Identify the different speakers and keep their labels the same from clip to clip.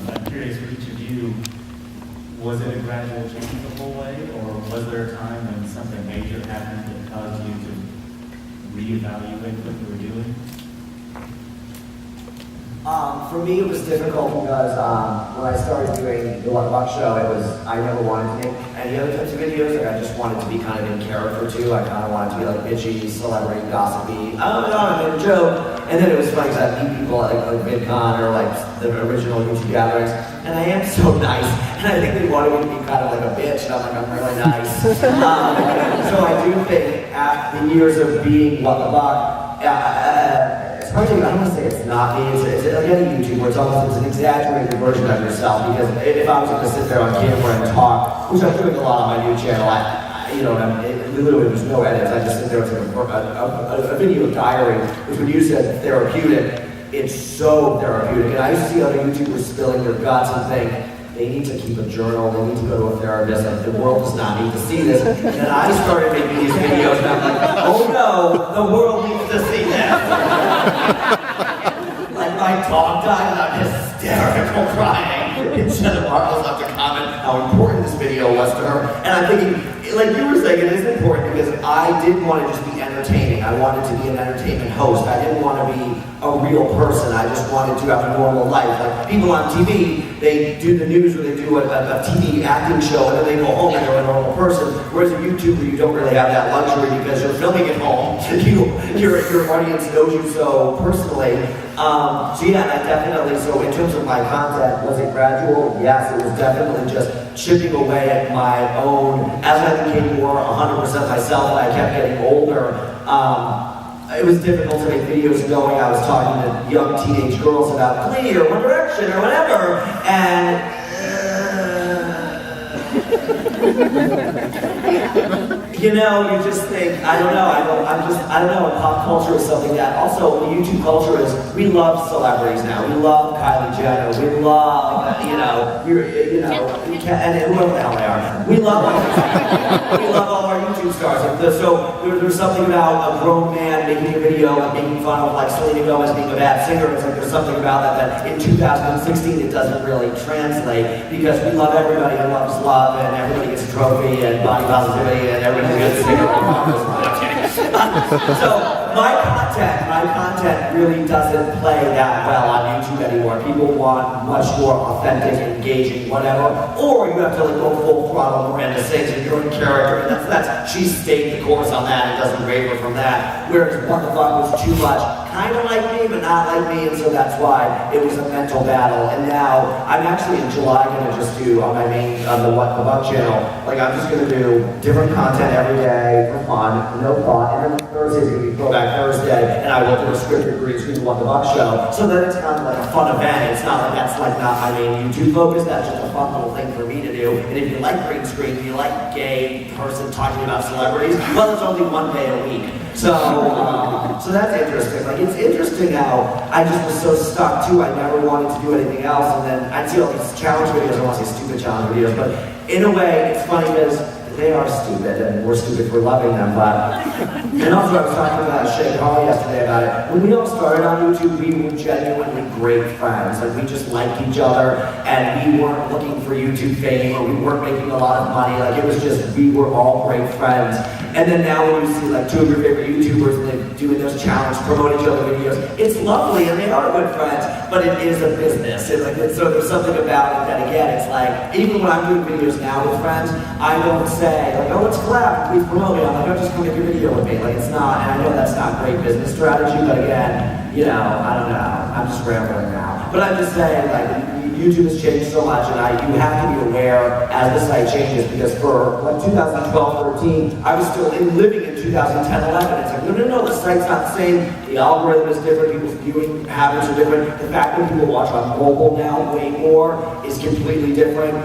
Speaker 1: I'm curious for each of you, was it a gradual change the whole way, or was there a time when something major happened that caused you to reevaluate what you were doing?
Speaker 2: For me, it was difficult because when I started doing the What the Buck show, I never wanted to make any other types of videos. Like, I just wanted to be kind of in character too. I kind of wanted to be like bitchy, celebrity, gossipy. Oh no, I made a joke. And then it was funny because I meet people like Vidcon or like the original YouTube gatherings, and I am so nice. And I think they wanted me to be kind of like a bitch, and I'm like, I'm really nice. So I do think after the years of being What the Buck, it's hard to, I don't want to say it's not me, it's like any YouTuber, it's an exaggerated version of yourself, because if I was going to sit there on camera and talk, which I'm doing a lot on my new channel, literally there's no edits, I just sit there and take a video diary, which when you said therapeutic, it's so therapeutic. And I used to see other YouTubers spilling their guts and think, they need to keep a journal, they need to go to a therapist, like the world does not need to see this. And I started making these videos and I'm like, oh no, the world needs to see this. Like my dog died and I'm hysterical crying. And Jenna Marbles left a comment how important this video was to her. And I'm thinking, like you were saying, it is important because I didn't want to just be entertaining. I wanted to be an entertainment host. I didn't want to be a real person. I just wanted to have a normal life. Like people on TV, they do the news or they do a TV acting show and then they go home and they're a normal person. Whereas a YouTuber, you don't really have that luxury because you're filming at home. Your audience knows you so personally. So yeah, I definitely, so in terms of my content, was it gradual? Yes, it was definitely just chipping away at my own, as I became more 100% myself and I kept getting older, it was difficult to make videos going. I was talking to young teenage girls about Glee or One Direction or whatever, and you know, you just think, I don't know, pop culture is something that, also YouTube culture is, we love celebrities now. We love Kylie Jenner, we love, and whoever the hell they are. We love all our YouTube stars. So there's something about a grown man making a video and making fun of like Selena Gomez being a bad singer. It's like there's something about that in 2016 it doesn't really translate because we love everybody who loves love and everybody gets a trophy and body positivity and everybody gets a singer. So my content really doesn't play that well on YouTube anymore. People want much more authentic, engaging, whatever. Or you have to like go full throttle Miranda Sings and you're in character. And she stayed the course on that and doesn't waver from that. Whereas What the Buck was too much, kind of like me, but not like me, and so that's why it was a mental battle. And now I'm actually in July going to just do on my main the What the Buck channel. Like I'm just going to do different content every day for fun, no thought. And then Thursday is going to be Throwback Thursday, and I will do a scripted green screen What the Buck show. So then it's kind of like a fun event. It's not like that's like not my main YouTube focus. That's just a fun little thing for me to do. And if you like green screen, if you like gay person talking about celebrities, well, it's only one day a week. So that's interesting. Like it's interesting how I just was so stuck too. I never wanted to do anything else, and then I'd see all these challenge videos. I don't want to say stupid challenge videos, but in a way, it's funny because they are stupid, and we're stupid for loving them. But and also, I was talking about Shay Carl yesterday about it. When we all started on YouTube, we were genuinely great friends. Like we just liked each other, and we weren't looking for YouTube fame, or we weren't making a lot of money. Like it was just we were all great friends. And then now when you see like two of your favorite YouTubers and they're doing those challenges, promoting each other videos, it's lovely and they are good friends, but it is a business. So there's something about it that again, it's like, even when I'm doing videos now with friends, I don't say like, oh, let's collab, please promote me. I'm like, oh, just come make your video with me. Like it's not, and I know that's not great business strategy, but again, I don't know, I'm just rambling now. But I'm just saying like, YouTube has changed so much, and you have to be aware as the site changes, because for like 2012-13, I was still living in 2010-11. It's like, no, the site's not the same. The algorithm is different. People's viewing habits are different. The fact that people watch on mobile now way more is completely different.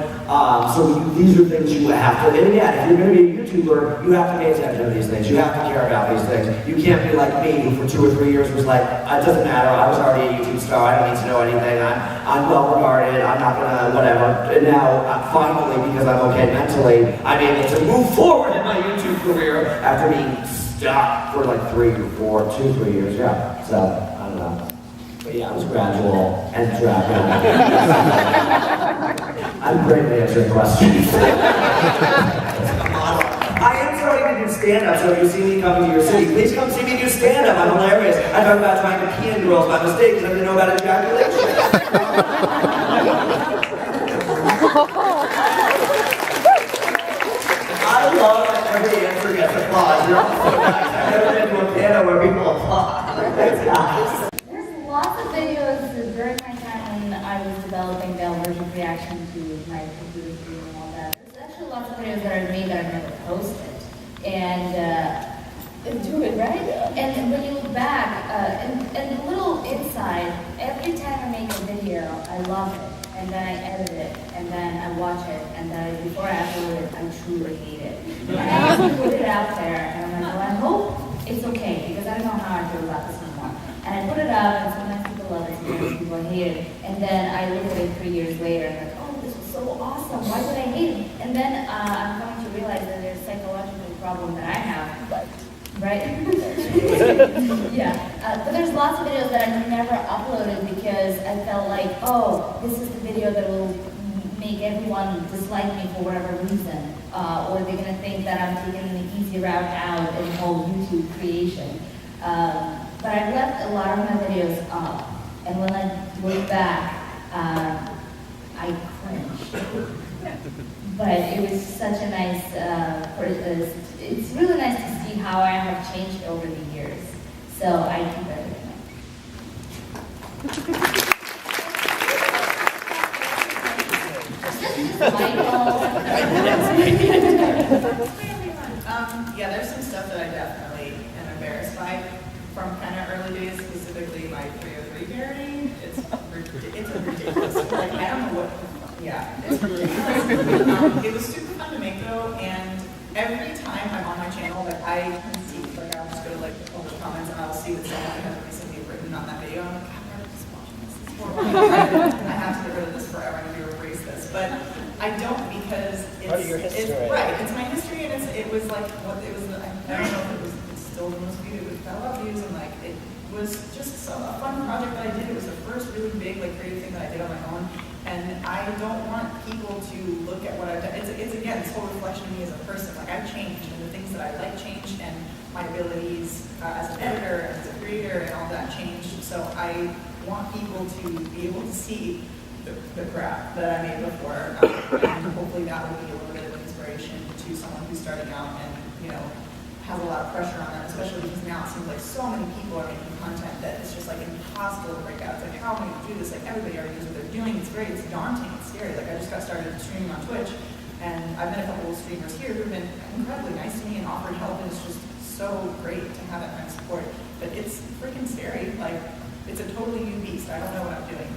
Speaker 2: So these are things you have to, and again, if you're going to be a YouTuber, you have to pay attention to these things. You have to care about these things. You can't be like me, who for 2 or 3 years was like, it doesn't matter, I was already a YouTube star, I don't need to know anything, I'm well regarded, I'm not gonna, whatever. And now, finally, because I'm okay mentally, I'm able to move forward in my YouTube career after being stuck for like 3 or 4, 2, 3 years, yeah. So, I don't know. But Yeah, it was gradual and dragged out. I'm great at answering questions. I am starting to do stand-up, so if you see me coming to your city, please come see me do stand-up. I'm hilarious. I talk about trying to pee in girls by mistake because I didn't know about ejaculation. I love that every answer gets applause. You're all so nice. I've never been to a panel where people applaud. That's nice.
Speaker 3: There's lots of videos during my time when I was developing Dell version reaction to my computer screen and all that. There's actually lots of videos that are made that I've never posted. And do it, right? And when you look back, and a little inside, every time I make a video, I love it. And then I edit it, and then I watch it, and then before I upload it, I truly hate it. And I just put it out there, and I'm like, well, I hope it's okay, because I don't know how I feel about this anymore. And I put it up, and sometimes people love it, sometimes people hate it. And then I look at it 3 years later, and I'm like, oh, this was so awesome, why did I hate it? And then I'm coming to realize that there's a psychological problem that I have. Right? Yeah. But there's lots of videos that I never uploaded because I felt like, oh, this is the video that will make everyone dislike me for whatever reason. Or they're going to think that I'm taking an easy route out in the whole YouTube creation. But I've left a lot of my videos up. And when I look back, I cringe. But it was such a nice, it's really nice to see how I have changed over the years. So I keep everything.
Speaker 4: Yeah, there's some stuff that I definitely am embarrassed by from kind of early days, specifically my 303 parody. It's ridiculous. Like, I don't know what. Yeah, it's ridiculous. It was super fun to make though, and every time I'm on my channel, like I can see, like I'll just go to like the public comments and I'll see that someone has recently written on that video. I'm like, I'm never just watching this. It's horrible. I have to get rid of this forever and erase this, but I don't because it's right. It's my history, and it was like what it was. I don't know if it's still the most viewed. It was got a lot of views, and like it was just a fun project that I did. It was the first really big like creative thing that I did on my own. And I don't want people to look at what I've done. It's again, this whole reflection of me as a person. Like I've changed, and the things that I like changed, and my abilities as an editor and as a creator and all that changed. So I want people to be able to see the crap that I made before, and hopefully that will be a little bit of inspiration to someone who's starting out and has a lot of pressure on them, especially because now it seems like so many people are making content that it's just like impossible to break out. It's like, how am I going to do this? Like everybody already knows what they're doing. It's daunting, it's scary. Like I just got started streaming on Twitch, and I've met a couple of streamers here who've been incredibly nice to me and offered help, and it's just so great to have that kind of support. But it's freaking scary. Like it's a totally new beast. I don't know what I'm doing,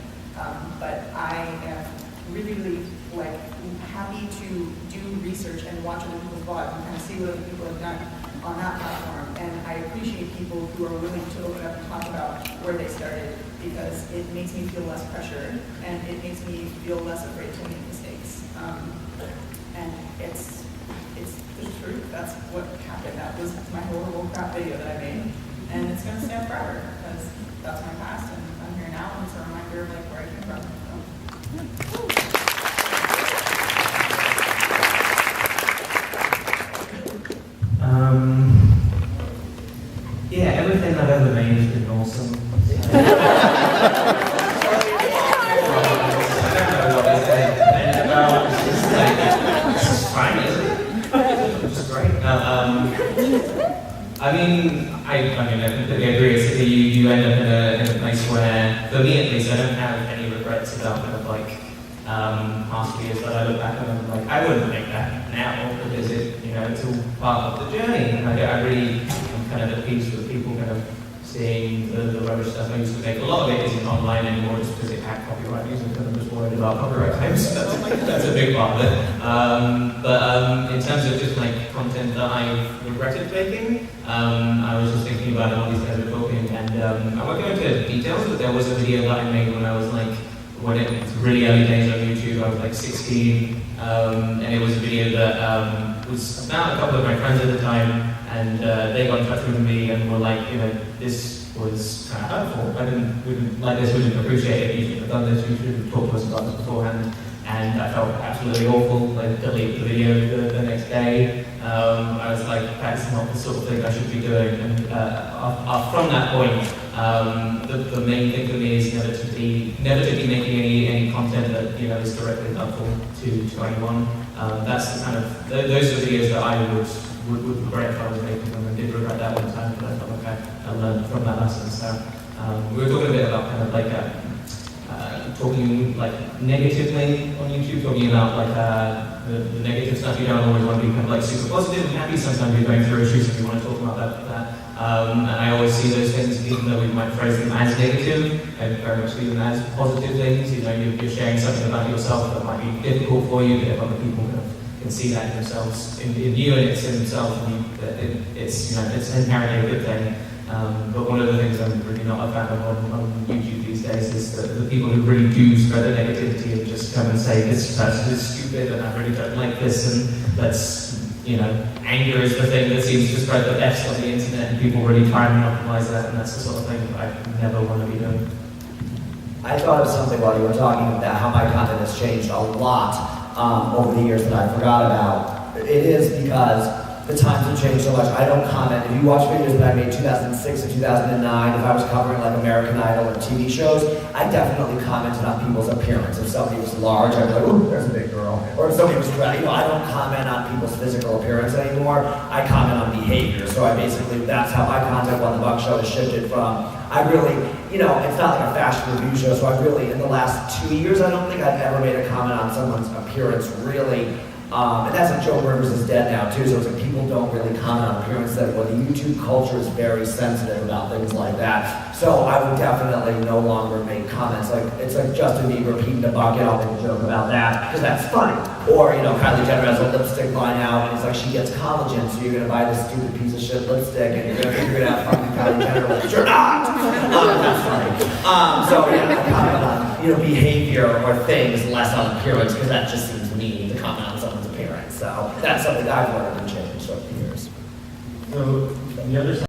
Speaker 4: but I am really like happy to do research and watch other people's vlogs and kind of see what other people have done on that platform, and I appreciate people who are willing to open up and talk about where they started, because it makes me feel less pressure and it makes me feel less afraid to make mistakes. And it's the truth. That's what happened. That was my horrible crap video that I made, and it's gonna stand forever because that's my past, and I'm here now, and it's a reminder of like where I came from.
Speaker 1: Yeah, everything I've ever made has been awesome. I don't know what to say. It's just like, it's fine, isn't it? It's just great. I completely agree. It's, you end up in a place where, for me at least, I don't have any regrets about kind of like past years that I look back and I'm like, I wouldn't make that now because it's all part of the journey. I really am kind of at peace with people kind of seeing the rubbish stuff I used to make. A lot of it isn't online anymore just because it had copyright music and I'm just worried about copyright claims. That's a big part of it. But in terms of just like content that I regretted making, I was just thinking about it all these days we're talking, and I won't go into details, but there was a video that I made when I was like, when it was really early days on YouTube. I was like 16, and it was a video that was about a couple of my friends at the time, and they got in touch with me and were like, this was kind of hurtful. We didn't like this, we didn't appreciate it, you should have done this, you should have talked to us about this beforehand. And I felt absolutely awful. I deleted the video the next day. I was like, that's not the sort of thing I should be doing. And from that point, the main thing for me is never to be making any content that is directly helpful to anyone. That's the kind of those are the videos that I would regret if I was making them, and did regret that one time. But I felt like I learned from that lesson. So we were talking a bit about kind of like talking like negatively on YouTube, talking about like the negative stuff. You don't always want to be kind of like super positive and happy. Sometimes you're going through issues and you want to talk about that. And I always see those things, even though we might phrase them as negative, and very much see them as positive things. You're sharing something about yourself that might be difficult for you, but if other people can see that in themselves, in you, and it's in themselves, and it's inherently a good thing. But one of the things I'm really not a fan of on YouTube these days is the people who really do spread the negativity and just come and say this person is stupid and I really don't like this, and that's anger is the thing that seems to spread the best on the internet, and people really try and monopolize that, and that's the sort of thing that I never want to be doing.
Speaker 2: I thought of something while you were talking about how my content has changed a lot over the years that I forgot about. It is because the times have changed so much. I don't comment. If you watch videos that I made 2006 and 2009, if I was covering like American Idol or TV shows, I definitely commented on people's appearance. If somebody was large, I'd be like, ooh, there's a big girl. Or if somebody was I don't comment on people's physical appearance anymore. I comment on behavior. So that's how my content on the Buck Show has shifted from, I really, it's not like a fashion review show, so I really, in the last 2 years, I don't think I've ever made a comment on someone's appearance, really. And that's like Joe Rivers is dead now too, so it's like people don't really comment on appearance that well, the YouTube culture is very sensitive about things like that. So I would definitely no longer make comments it's like Justin Bieber peeing the bucket, I'll make a joke about that, because that's funny. Or, Kylie Jenner has a lipstick line out, and it's like she gets collagen, so you're gonna buy this stupid piece of shit lipstick, and you're gonna figure it out fucking Kylie Jenner, which you're not! That's funny. So yeah, I comment on, behavior or things, less on appearance, because that just seems mean to comment on someone's appearance. So that's something that I've learned and changed over the years.
Speaker 1: So the other side